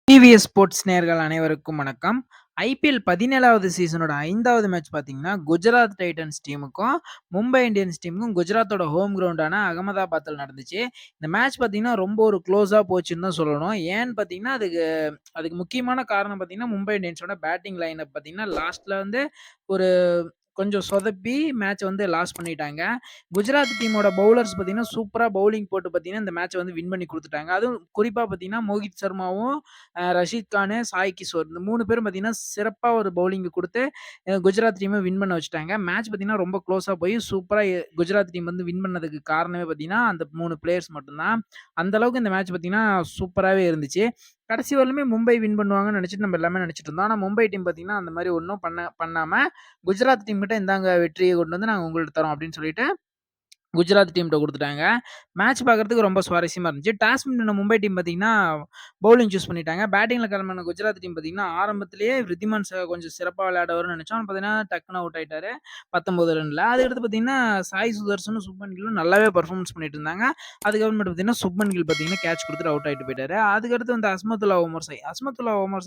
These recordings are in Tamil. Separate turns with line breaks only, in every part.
டிவிஎஸ் ஸ்போர்ட்ஸ் நேயர்கள் அனைவருக்கும் வணக்கம். ஐபிஎல் 17வது சீசனோட 5வது மேட்ச் பார்த்தீங்கன்னா, குஜராத் டைட்டன்ஸ் டீமுக்கும், மும்பை இந்தியன்ஸ் டீமுக்கும் குஜராத்தோட ஹோம் கிரவுண்டான அகமதாபாத்ல நடந்துச்சு. இந்த மேட்ச் பார்த்தீங்கன்னா, ரொம்ப ஒரு க்ளோஸா போச்சுன்னு தான் சொல்லணும். ஏன்னு பார்த்தீங்கன்னா, அதுக்கு அதுக்கு முக்கியமான காரணம் பார்த்தீங்கன்னா, மும்பை இந்தியன்ஸோட பேட்டிங் லைனப் பார்த்தீங்கன்னா, லாஸ்ட்ல வந்து ஒரு கொஞ்சம் சொதப்பி மேட்ச வந்து லாஸ் பண்ணிட்டாங்க. குஜராத் டீமோட பவுலர்ஸ் பார்த்தீங்கன்னா, சூப்பரா பவுலிங் போட்டு பார்த்தீங்கன்னா, இந்த மேட்ச வந்து வின் பண்ணி குடுத்துட்டாங்க. அதுவும் குறிப்பா பார்த்தீங்கன்னா, மோஹித் சர்மாவும், ரஷீத் கானு, சாய் கிஷோர் இந்த 3 பேரும் பார்த்தீங்கன்னா, சிறப்பா ஒரு பவுலிங் குடுத்து குஜராத் டீம வின் பண்ண வச்சுட்டாங்க. மேட்ச் பார்த்தீங்கன்னா, ரொம்ப க்ளோஸா போய் சூப்பரா குஜராத் டீம் வந்து வின் பண்ணதுக்கு காரணமே பார்த்தீங்கன்னா, அந்த 3 பிளேயர்ஸ் மட்டும் தான். அந்த அளவுக்கு இந்த மேட்ச் பார்த்தீங்கன்னா, சூப்பராவே இருந்துச்சு. கடைசி வரலுமே மும்பை வின் பண்ணுவாங்கன்னு நெனச்சுட்டு நம்ம எல்லாமே நெனச்சுட்டு இருந்தோம். ஆனா மும்பை டீம் பார்த்தீங்கன்னா, அந்த மாரி ஒண்ணும் பண்ணாம குஜராத் டீம் கிட்ட இந்தாங்க வெற்றிய கொண்டு வந்து நாங்க உங்கள்ட்ட தரோம் அப்படின்னு சொல்லிட்டு குஜராத் டீம்ட்ட குடுத்துட்டாங்க. மேட்ச் பார்க்கறதுக்கு ரொம்ப சுவாரஸ்யமா இருந்துச்சு. டாஸ் வின் பண்ண மும்பை டீம் பார்த்தீங்கன்னா, பவுலிங் சூஸ் பண்ணிட்டாங்க. பேட்டிங்ல கிளம்புன குஜராத் டீம் பார்த்தீங்கன்னா, ஆரம்பத்திலேயே விருத்திமான் சாஹா கொஞ்சம் சிறப்பா விளையாடுவாருன்னு நெனச்சோம். ஆனா பார்த்தீங்கன்னா, டக்குனு அவுட் ஆயிட்டாரு 19 ரன்ல. அதுக்கடுத்து பார்த்தீங்கன்னா, சாய் சுதர்சனும், சுப்மன் கில்லும் நல்லாவே பெர்ஃபார்மன்ஸ் பண்ணிட்டு இருந்தாங்க. அதுக்கப்புறமேட்டு பார்த்தீங்கன்னா, சுப்மன் கில் பார்த்தீங்கன்னா, கேட்ச் குடுத்துட்டு அவுட் ஆயிட்டு போயிட்டாரு. அதுக்கடுத்து வந்து அஸ்மத்துல்லா ஒமர்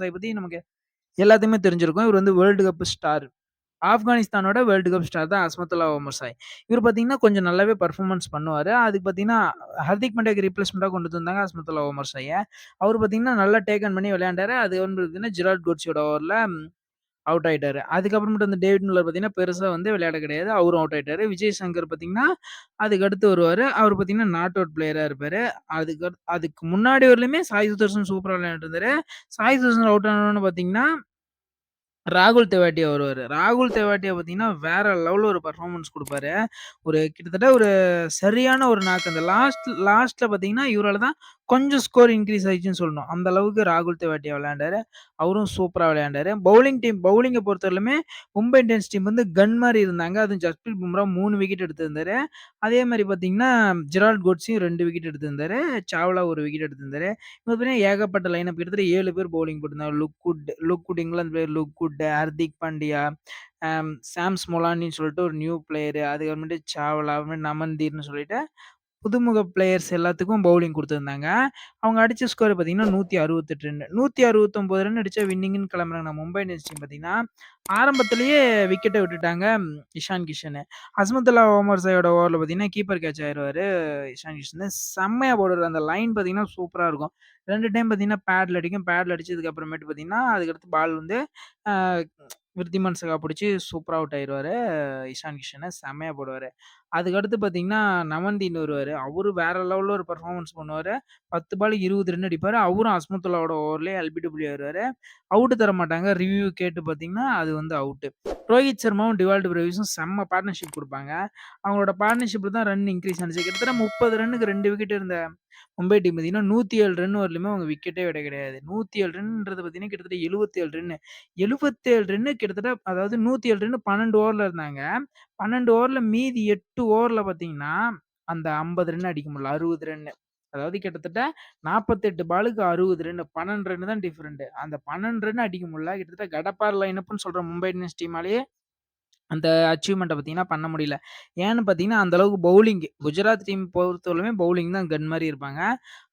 சாய் பத்தி நமக்கு எல்லாத்துக்குமே தெரிஞ்சிருக்கும். இவர் வந்து வேர்ல்டு கப் ஸ்டார். ஆப்கானிஸ்தானோட வேர்ல்டு கப் ஸ்டார் தான் அஸ்மத்துல்லா ஒமர்சாய். இவரு பார்த்தீங்கன்னா, கொஞ்சம் நல்லாவே பெர்ஃபார்மன்ஸ் பண்ணுவாரு. அதுக்கு பார்த்தீங்கன்னா, ஹர்திக் பாண்டியாக்கு ரீப்ளேஸ்மென்ட்டா கொண்டு வந்தாங்க அஸ்மத்துல்லா ஒமர்சாய. அவரு பார்த்தீங்கன்னா, நல்லா டேக்கன் பண்ணி விளையாண்டாரு. அது வந்து பார்த்தீங்கன்னா, ஜெரால்ட் கோட்ஸியோட ஓவர்ல அவுட் ஆயிட்டாரு. அதுக்கப்புறமேட்டு வந்து டேவிட் மில்லர் பார்த்தீங்கன்னா, பெருசா வந்து விளையாட கிடையாது. அவரும் அவுட் ஆயிட்டாரு. விஜய் சங்கர் பார்த்தீங்கன்னா, அதுக்கு அடுத்து வருவாரு. அவரு பார்த்தீங்கன்னா, நாட் அவுட் பிளேயரா இருப்பாரு. அதுக்கு முன்னாடி வரலுமே சாய் சுதர்ஷன் சூப்பரா விளையாண்டுட்டு இருந்தாரு. சாய் சுதர்ஷன் அவுட் ஆனோனே பார்த்தீங்கன்னா ராகுல் தெவாட்டியா வருவாரு. ராகுல் தெவாட்டியா பார்த்தீங்கன்னா, வேற லெவல்ல ஒரு பெர்ஃபார்மன்ஸ் குடுப்பாரு. கிட்டத்தட்ட ஒரு சரியான ஒரு நாக். அந்த லாஸ்ட்ல பார்த்தீங்கன்னா, இவரால தான் கொஞ்சம் ஸ்கோர் இன்கிரீஸ் ஆயிடுச்சுன்னு சொல்லணும். அந்த அளவுக்கு ராகுல் தெவாட்டியா விளையாண்டாரு. அவரும் சூப்பரா விளையாண்டாரு. பவுலிங்க பொறுத்தவரையிலுமே மும்பை இந்தியன்ஸ் டீம் வந்து கன் மாரி இருந்தாங்க. அதுவும் ஜஸ்பிரீத் பும்ரா 3 விக்கெட் எடுத்திருந்தாரு. அதே மாரி பார்த்தீங்கன்னா, ஜெரால்ட் கோட்ஸியும் 2 விக்கெட் எடுத்திருந்தாரு. சாவ்லா 1 விக்கெட் எடுத்திருந்தாரு. பார்த்தீங்கன்னா, ஏகப்பட்ட லைனப் கிட்டத்தட்ட 7 பேர் பவுலிங் போட்டிருந்தாங்க. லுக்வுட் இங்கிலாந்து பிளேயர் லுக்வுட், ஹர்திக் பாண்டியா, சாம் ஸ்மொலானின்னு சொல்லிட்டு ஒரு நியூ பிளேயரு. அதுக்கப்புறமேட்டு சாவ்லா, அப்புறமேட்டு நமன்தீர்ன்னு சொல்லிட்டு புதுமுக பிளேயர்ஸ் எல்லாத்துக்கும் பவுலிங் குடுத்திருந்தாங்க. அவங்க அடிச்ச ஸ்கோர் பார்த்தீங்கன்னா, 168 ரன். 169 ரன் அடிச்சா வின்னிங்ன்னு கிளம்புறாங்க மும்பை இந்தியன்ஸ் டீம் பார்த்தீங்கன்னா, ஆரம்பத்திலேயே விக்கெட்ட விட்டுட்டாங்க இஷான் கிஷனு. அஸ்மத்துல்லா ஒமர்சாயோட ஓவர்ல பார்த்தீங்கன்னா, கீப்பர் கேட்ச் ஆயிருவாரு இஷான் கிஷன். செம்மையா போடுவாரு. அந்த லைன் பார்த்தீங்கன்னா, சூப்பரா இருக்கும். 2 டைம் பார்த்தீங்கன்னா, பேட்ல அடிக்கும். பேட்ல அடிச்சதுக்கு அப்புறமேட்டு பார்த்தீங்கன்னா, அதுக்கடுத்து பால் வந்து அ விருத்திமான் சகா புடிச்சு சூப்பரா அவுட் ஆயிருவாரு. இஷான் கிஷனு செம்மையா போடுவாரு. அதுக்கடுத்து பார்த்தீங்கன்னா, நமன்தீன் வருவாரு. அவரு வேற லெவல்ல ஒரு பெர்ஃபார்மன்ஸ் பண்ணுவாரு. 10 பாலுக்கு 20 ரன் அடிப்பாரு. அவரும் அஸ்மத்துல்லாவோட ஓவர்லயே எல்பிடபிள்யூ ஆயிருவாரு. அவுட் தர மாட்டாங்க. ரிவ்யூ கேட்டு பார்த்தீங்கன்னா, அது வந்து அவுட்டு. ரோஹித் சர்மாவும், டிவால்ட் பிரேவிஸும் செம்ம பார்ட்னர்ஷிப் குடுப்பாங்க. அவங்களோட பார்ட்னர்ஷிப்ல தான் ரன் இன்கிரீஸ் ஆனுச்சு. கிட்டத்தட்ட 30 ரன்னுக்கு 2 விக்கெட் இருந்த மும்பை டீம் பார்த்தீங்கன்னா, 107 ரன் வரலுமே அவங்க விக்கெட்டே விட கிடையாது. 107 ரன்ன்றது பார்த்தீங்கன்னா, கிட்டத்தட்ட 77 ரன்னு. 77 ரன்னு கிட்டத்தட்ட அதாவது 107 ரன்னு 12 ஓவர்ல இருந்தாங்க. 12 ஓவர்ல மீதி 8 ஓவர்ல பார்த்தீங்கன்னா, அந்த 50 ரன் அடிக்க முடியல. 60 ரன்னு. அதாவது கிட்டத்தட்ட 48 பாலுக்கு 60 ரன்னு. 12 ரன்னு தான் டிஃபரெண்ட். அந்த 12 ரன் அடிக்க முடியல. கிட்டத்தட்ட கடப்பார் லைனப்ன்னு சொல்ற மும்பை இந்தியன்ஸ் டீமாலயே அந்த அச்சீவ்மெண்ட்ட பார்த்தீங்கன்னா பண்ண முடியல. ஏன்னு பார்த்தீங்கன்னா, அந்த அளவுக்கு குஜராத் டீம் பொறுத்தவரையுமே பவுலிங் தான் கன் மாரி இருப்பாங்க.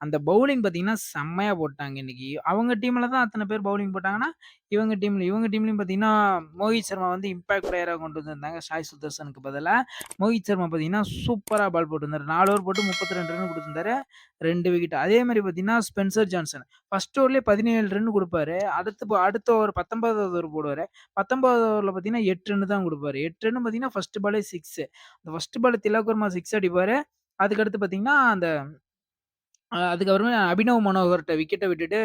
அந்த பவுலிங் பார்த்தீங்கன்னா, செம்மையா போட்டாங்க இன்னைக்கு. அவங்க டீம்ல தான் அத்தன பேர் பவுலிங் போட்டாங்கன்னா, இவங்க டீம்லயும் பார்த்தீங்கன்னா, மோஹித் சர்மா வந்து இம்பாக்ட் பிளேயரா கொண்டு வந்திருந்தாங்க. சாய் சுதர்சனுக்கு பதிலா. மோஹித் சர்மா பார்த்தீங்கன்னா, சூப்பரா பால் போட்டிருந்தாரு. 4 ஓவர் போட்டு 32 ரன் குடுத்திருந்தாரு. 2 விக்கெட். அதே மாரி பார்த்தீங்கன்னா, ஸ்பென்சர் ஜான்சன் ஃபர்ஸ்ட் ஓவர்லயே 17 ரன் குடுப்பாரு. அடுத்த ஓவர் 19வது ஓவர் போடுவாரு. 19வது ஓவர்ல பார்த்தீங்கன்னா, 8 ரன் தான் குடுப்பாரு. 8 ரன் பார்த்தீங்கன்னா, ஃபர்ஸ்ட் பாலே 6. அந்த ஃபர்ஸ்ட் பால் திலக் வர்மா 6 அடிப்பாரு. அதுக்கடுத்து பார்த்தீங்கன்னா, அதுக்கப்புறமே அபினவ் மனோகர்ட்ட விக்கெட்ட விட்டுட்டு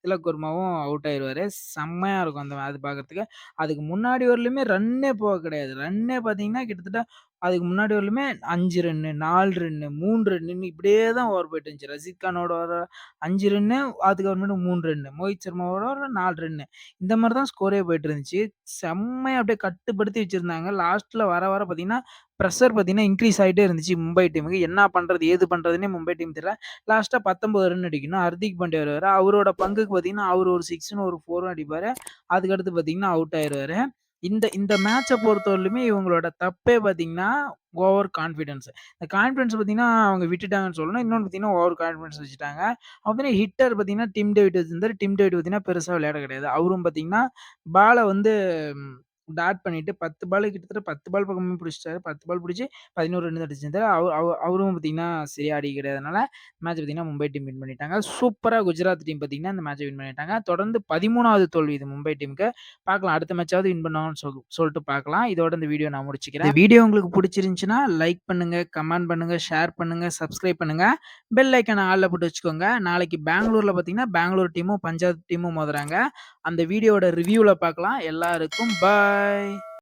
திலக் வர்மாவும் அவுட் ஆயிருவாரு. செம்மையா இருக்கும் அது பார்க்கறதுக்கு. அதுக்கு முன்னாடி வரலுமே ரன்னே போக கிடையாது. ரன்னே பார்த்தீங்கன்னா, கிட்டத்தட்ட அதுக்கு முன்னாடி வரலுமே 5 ரன்னு, 4 ரன்னு, 3 ரன்னுன்னு இப்படியே தான் ஓவர் போயிட்டு இருந்துச்சு. ரஷீத் கானோட ஓவர் 5 ரன்னு, அதுக்கப்புறமேட்டு 3 ரன்னு. மோஹித் சர்மாவோட ஓவர் 4 ரன்னு. இந்த மாரி தான் ஸ்கோரே போயிட்டு இருந்துச்சு. செம்மையா அப்படியே கட்டுப்படுத்தி வச்சிருந்தாங்க. லாஸ்ட்ல வர வர பார்த்தீங்கன்னா, பிரஷர் பார்த்தீங்கன்னா, இன்கிரீஸ் ஆயிட்டே இருந்துச்சு மும்பை டீமுக்கு. என்ன பண்றது? ஏது பண்றதுன்னே மும்பை டீம் தெரியல. லாஸ்ட்டா 19 ரன் அடிக்கணும். ஹர்திக் பாண்டியா வருவாரு. அவரோட பங்குக்கு பார்த்தீங்கன்னா, அவரு ஒரு 6ன்னு ஒரு 4ம் அடிப்பாரு. அதுக்கடுத்து பார்த்தீங்கன்னா, அவுட் ஆயிருவாரு. இந்த இந்த மேட்ச பொறுத்தவரையிலுமே இவங்களோட தப்பே பார்த்தீங்கன்னா, ஓவர் கான்ஃபிடன்ஸ். இந்த கான்ஃபிடன்ஸ் பார்த்தீங்கன்னா, அவங்க விட்டுட்டாங்கன்னு சொல்லணும். இன்னொன்னு பார்த்தீங்கன்னா, ஓவர் கான்ஃபிடன்ஸ் வச்சுட்டாங்க. பார்த்தீங்கன்னா, ஹிட்டர் பார்த்தீங்கன்னா, டிம் டேவிட் வச்சிருந்தாரு. டிம் டேவிட் பார்த்தீங்கன்னா, பெருசா விளையாட கிடையாது. அவரும் பார்த்தீங்கன்னா, பால வந்து டாட் பண்ணிட்டு 10 பால் கிட்டத்தட்ட 10 பால் பக்கமே பிடிச்சிட்டாரு. 10 பால் பிடிச்சு 11 ரன் தான் அடிச்சிருந்தாரு. அவரும் பார்த்தீங்கன்னா, சரியா அடிக்க கிடையாதனால மேட்ச் பார்த்தீங்கன்னா, மும்பை டீம் வின் பண்ணிட்டாங்க. சூப்பரா குஜராத் டீம் பார்த்தீங்கன்னா, இந்த மேட்ச வின் பண்ணிட்டாங்க. தொடர்ந்து 13வது தோல்வி இது மும்பை டீமுக்கு. பார்க்கலாம் அடுத்த மேட்சாவது வின் பண்ணுவாங்கன்னு சொல்ட்டு பார்க்கலாம். இதோட இந்த வீடியோ நான் முடிச்சுக்கிறேன். இந்த வீடியோ உங்களுக்கு பிடிச்சிருந்துச்சுன்னா, லைக் பண்ணுங்க, கமெண்ட் பண்ணுங்க, ஷேர் பண்ணுங்க, சப்ஸ்கிரைப் பண்ணுங்க. பெல் ஐக்கான ஆல்ல போட்டு வச்சுக்கோங்க. நாளைக்கு பெங்களூர்ல பார்த்தீங்கன்னா, பெங்களூர் டீமும், பஞ்சாப் டீமும் மோதுறாங்க. அந்த வீடியோவோட ரிவ்யூல பார்க்கலாம். எல்லாருக்கும் பாய்.